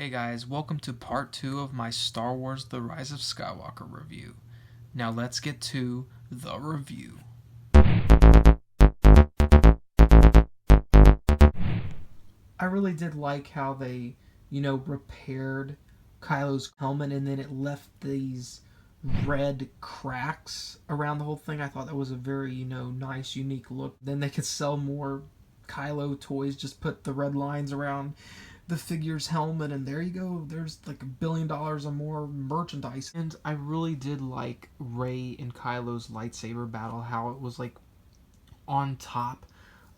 Hey guys, welcome to part 2 of my Star Wars The Rise of Skywalker review. Now let's get to the review. I really did like how they, repaired Kylo's helmet and then it left these red cracks around the whole thing. I thought that was a very, nice, unique look. Then they could sell more Kylo toys, just put the red lines around the figure's helmet, and there you go. There's like $1 billion or more merchandise. And I really did like Rey and Kylo's lightsaber battle, how it was like on top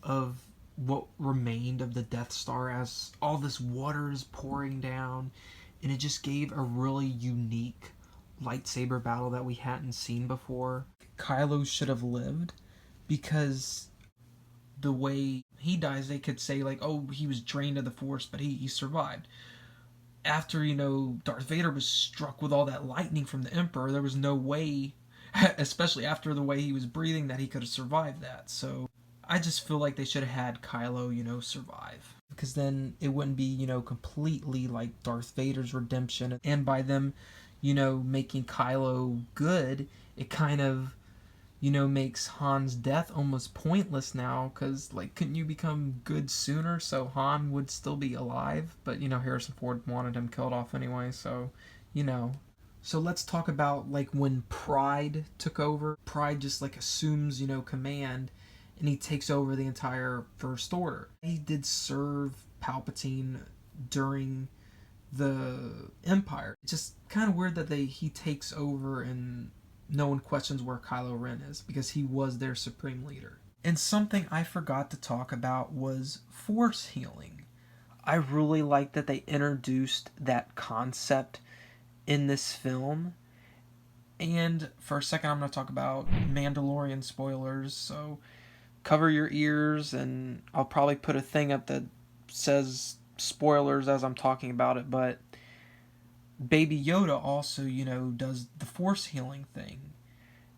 of what remained of the Death Star as all this water is pouring down, and it just gave a really unique lightsaber battle that we hadn't seen before. Kylo should have lived because the way he dies, they could say like, oh, he was drained of the Force, but he survived. After, Darth Vader was struck with all that lightning from the Emperor, there was no way, especially after the way he was breathing, that he could have survived that. So I just feel like they should have had Kylo, survive. Because then it wouldn't be, completely like Darth Vader's redemption. And by them, making Kylo good, it kind of makes Han's death almost pointless now, because, like, couldn't you become good sooner so Han would still be alive? But, Harrison Ford wanted him killed off anyway, so, So let's talk about, like, when Pride took over. Pride just, like, assumes, command, and he takes over the entire First Order. He did serve Palpatine during the Empire. It's just kind of weird that he takes over and no one questions where Kylo Ren is, because he was their supreme leader. And something I forgot to talk about was force healing. I really like that they introduced that concept in this film. And for a second, I'm going to talk about Mandalorian spoilers, so cover your ears, and I'll probably put a thing up that says spoilers as I'm talking about it, but Baby Yoda also, does the force healing thing.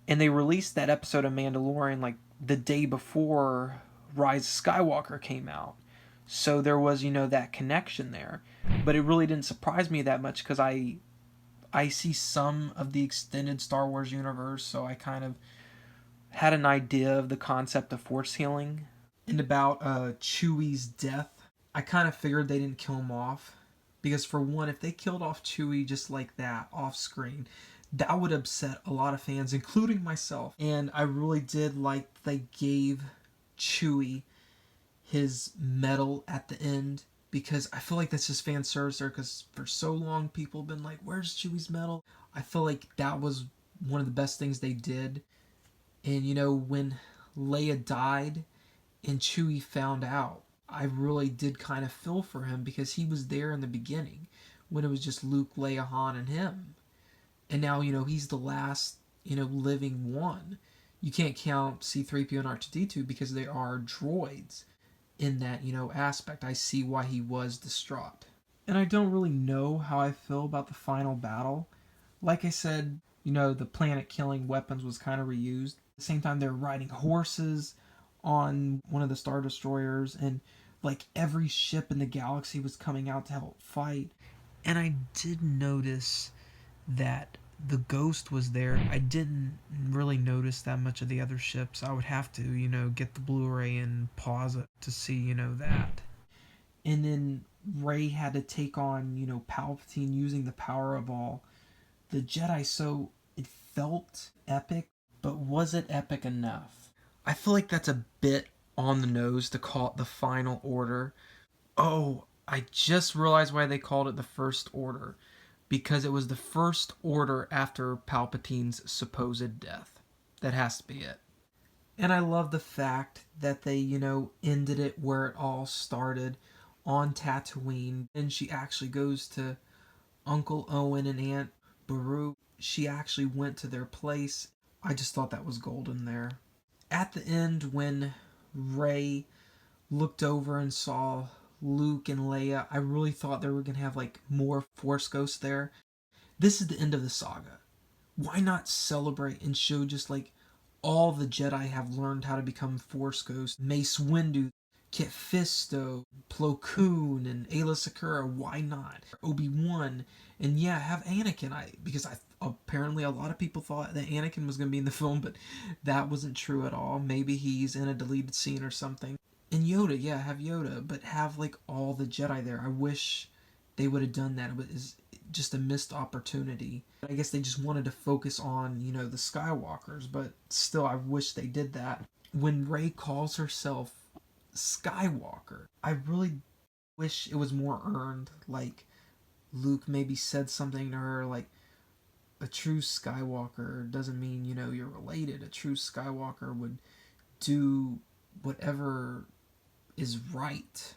And they released that episode of Mandalorian like the day before Rise of Skywalker came out. So there was, that connection there. But it really didn't surprise me that much, because I see some of the extended Star Wars universe, so I kind of had an idea of the concept of force healing. And about Chewie's death, I kind of figured they didn't kill him off. Because for one, if they killed off Chewie just like that, off screen, that would upset a lot of fans, including myself. And I really did like they gave Chewie his medal at the end, because I feel like that's just fan service there, because for so long people have been like, where's Chewie's medal? I feel like that was one of the best things they did. And, when Leia died and Chewie found out, I really did kind of feel for him, because he was there in the beginning when it was just Luke, Leia, Han, and him. And now, he's the last, living one. You can't count C-3PO and R2-D2 because they are droids in that, aspect. I see why he was distraught. And I don't really know how I feel about the final battle. Like I said, the planet-killing weapons was kind of reused. At the same time, they're riding horses on one of the Star Destroyers, and like every ship in the galaxy was coming out to help fight. And I did notice that the Ghost was there. I didn't really notice that much of the other ships. I would have to, get the Blu-ray and pause it to see, that. And then Rey had to take on, Palpatine using the power of all the Jedi, so it felt epic, but was it epic enough? I feel like that's a bit on the nose to call it the Final Order. Oh, I just realized why they called it the First Order. Because it was the First Order after Palpatine's supposed death. That has to be it. And I love the fact that they, ended it where it all started, on Tatooine. And she actually goes to Uncle Owen and Aunt Beru. She actually went to their place. I just thought that was golden there. At the end, when Rey looked over and saw Luke and Leia, I really thought they were going to have like more Force Ghosts there. This is the end of the saga. Why not celebrate and show just like all the Jedi have learned how to become Force Ghosts? Mace Windu, Kit Fisto, Plo Koon, and Ayla Secura. Why not? Obi-Wan, and yeah, have Anakin. Because I apparently a lot of people thought that Anakin was going to be in the film, but that wasn't true at all. Maybe he's in a deleted scene or something. And Yoda, yeah, have Yoda, but have like all the Jedi there. I wish they would have done that. It was just a missed opportunity. I guess they just wanted to focus on, the Skywalkers, but still, I wish they did that. When Rey calls herself Skywalker, I really wish it was more earned. Like, Luke maybe said something to her, like, a true Skywalker doesn't mean, you're related. A true Skywalker would do whatever is right,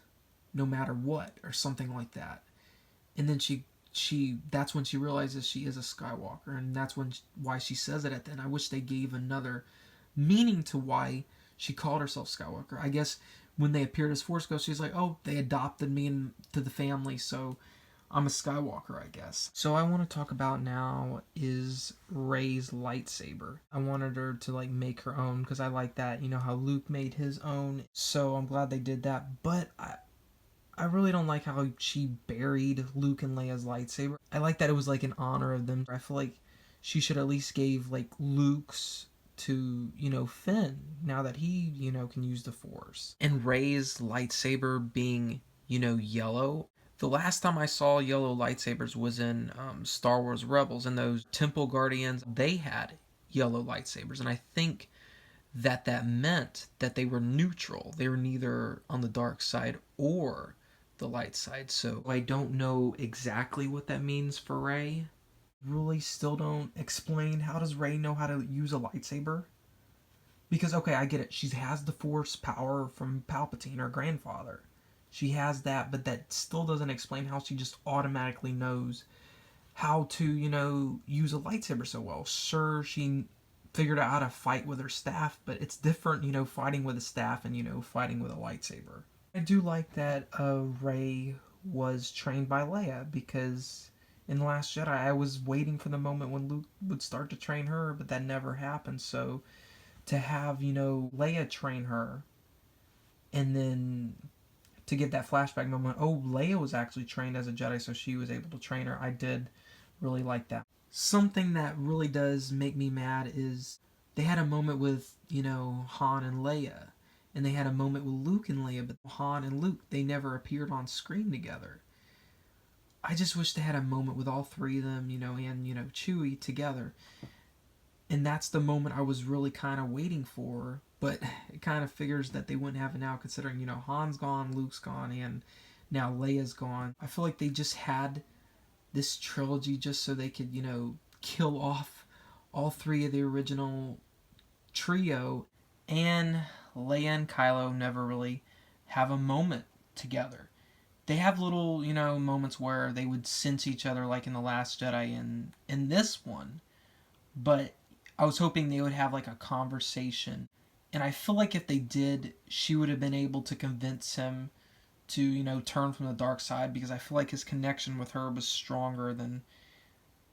no matter what, or something like that. And then that's when she realizes she is a Skywalker, and that's why she says it at the end. I wish they gave another meaning to why she called herself Skywalker. I guess when they appeared as Force Ghosts, she's like, oh, they adopted me into the family, so I'm a Skywalker, I guess. So I want to talk about now is Rey's lightsaber. I wanted her to like make her own because I like that. You know how Luke made his own. So I'm glad they did that. But I really don't like how she buried Luke and Leia's lightsaber. I like that it was like in honor of them. I feel like she should at least gave like Luke's to, Finn, now that he, can use the Force. And Rey's lightsaber being, yellow. The last time I saw yellow lightsabers was in Star Wars Rebels, and those Temple Guardians, they had yellow lightsabers. And I think that meant that they were neutral. They were neither on the dark side or the light side. So I don't know exactly what that means for Rey. Really still don't explain how does Rey know how to use a lightsaber? Because okay, I get it. She has the Force power from Palpatine, her grandfather. She has that, but that still doesn't explain how she just automatically knows how to, use a lightsaber so well. Sure, she figured out how to fight with her staff, but it's different, fighting with a staff and, fighting with a lightsaber. I do like that Rey was trained by Leia, because in The Last Jedi, I was waiting for the moment when Luke would start to train her, but that never happened. So to have, Leia train her, and then to get that flashback moment, oh, Leia was actually trained as a Jedi, so she was able to train her. I did really like that. Something that really does make me mad is they had a moment with, Han and Leia, and they had a moment with Luke and Leia, but Han and Luke, they never appeared on screen together. I just wish they had a moment with all three of them, and, Chewie together. And that's the moment I was really kind of waiting for, but it kind of figures that they wouldn't have it now, considering, Han's gone, Luke's gone, and now Leia's gone. I feel like they just had this trilogy just so they could, kill off all three of the original trio, and Leia and Kylo never really have a moment together. They have little, moments where they would sense each other, like in The Last Jedi and in this one, but I was hoping they would have like a conversation. And I feel like if they did, she would have been able to convince him to, turn from the dark side, because I feel like his connection with her was stronger than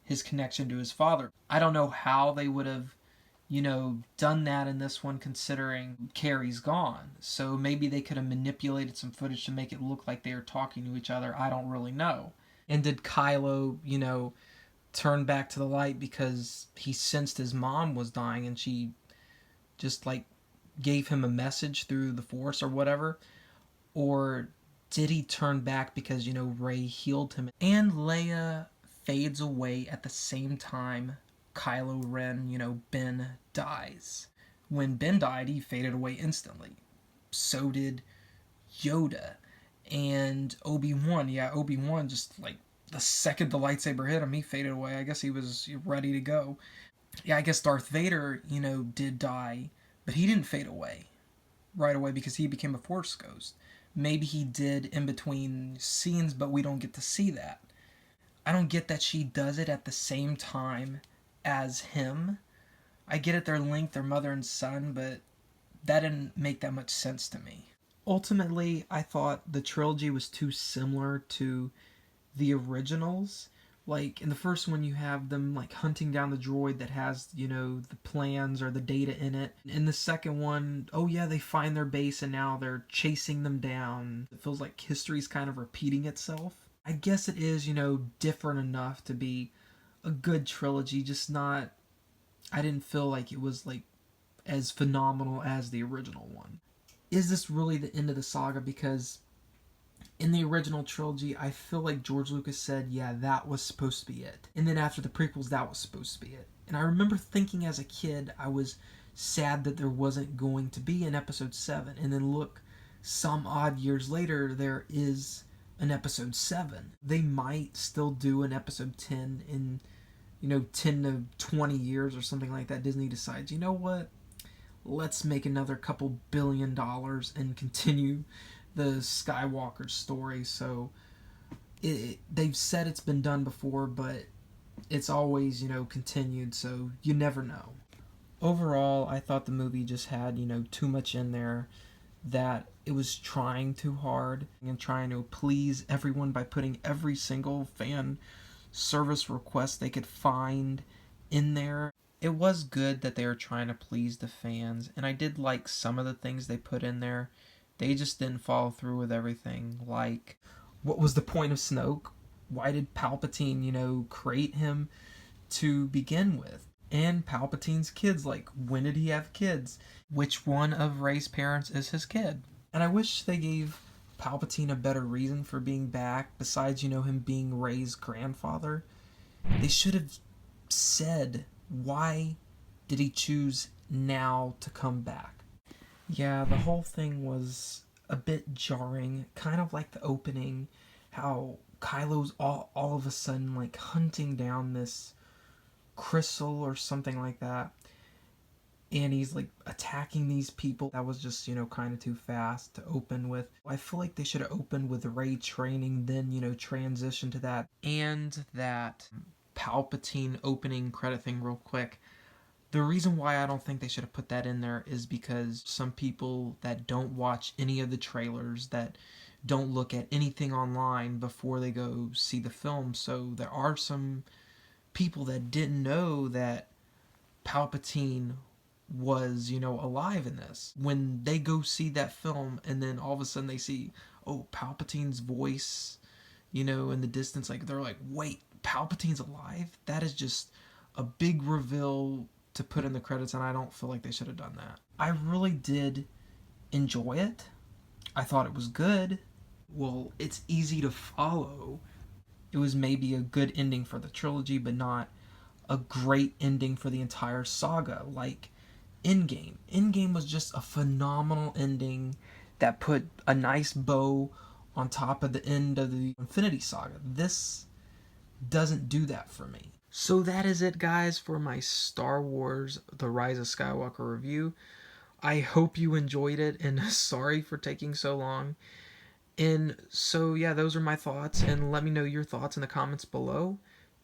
his connection to his father. I don't know how they would have, done that in this one, considering Carrie's gone. So maybe they could have manipulated some footage to make it look like they were talking to each other. I don't really know. And did Kylo, turn back to the light because he sensed his mom was dying and she just like gave him a message through the Force or whatever? Or did he turn back because, Rey healed him? And Leia fades away at the same time Kylo Ren, Ben dies. When Ben died, he faded away instantly. So did Yoda. And Obi-Wan, yeah, Obi-Wan just like the second the lightsaber hit him, he faded away. I guess he was ready to go. Yeah, I guess Darth Vader, did die, but he didn't fade away right away because he became a Force ghost. Maybe he did in between scenes, but we don't get to see that. I don't get that she does it at the same time as him. I get it, they're linked, they're mother and son, but that didn't make that much sense to me. Ultimately, I thought the trilogy was too similar to the originals, Like in the first one, you have them like hunting down the droid that has, you know, the plans or the data in it. In the second one, oh yeah, they find their base and now they're chasing them down. It feels like history's kind of repeating itself. I guess it is, you know, different enough to be a good trilogy, just not. I didn't feel like it was like as phenomenal as the original one. Is this really the end of the saga? Because in the original trilogy, I feel like George Lucas said, yeah, that was supposed to be it. And then after the prequels, that was supposed to be it. And I remember thinking as a kid, I was sad that there wasn't going to be an episode 7. And then look, some odd years later, there is an episode 7. They might still do an episode 10 in, you know, 10 to 20 years or something like that. Disney decides, you know what? Let's make another couple $1 billion and continue the Skywalker story. So they've said it's been done before, but it's always, you know, continued, so you never know. Overall, I thought the movie just had, you know, too much in there, that it was trying too hard and trying to please everyone by putting every single fan service request they could find in there. It was good that they were trying to please the fans, and I did like some of the things they put in there. They just didn't follow through with everything. Like, what was the point of Snoke? Why did Palpatine, you know, create him to begin with? And Palpatine's kids, like, when did he have kids? Which one of Rey's parents is his kid? And I wish they gave Palpatine a better reason for being back, besides, you know, him being Rey's grandfather. They should have said, why did he choose now to come back? Yeah, the whole thing was a bit jarring, kind of like the opening, how Kylo's all of a sudden like hunting down this crystal or something like that, and he's like attacking these people. That was just, you know, kind of too fast to open with. I feel like they should have opened with Rey training, then, you know, transition to that. And that Palpatine opening credit thing real quick. The reason why I don't think they should have put that in there is because some people that don't watch any of the trailers, that don't look at anything online before they go see the film. So there are some people that didn't know that Palpatine was, you know, alive in this. When they go see that film and then all of a sudden they see, oh, Palpatine's voice, you know, in the distance, like they're like, wait, Palpatine's alive? That is just a big reveal to put in the credits, and I don't feel like they should have done that. I really did enjoy it. I thought it was good. Well, it's easy to follow. It was maybe a good ending for the trilogy, but not a great ending for the entire saga, like Endgame. Endgame was just a phenomenal ending that put a nice bow on top of the end of the Infinity Saga. This doesn't do that for me. So that is it, guys, for my Star Wars The Rise of Skywalker review. I hope you enjoyed it, and sorry for taking so long. And so, yeah, those are my thoughts, and let me know your thoughts in the comments below.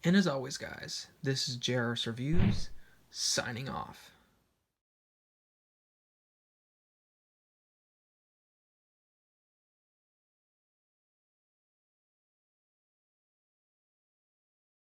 And as always, guys, this is JRS Reviews, signing off.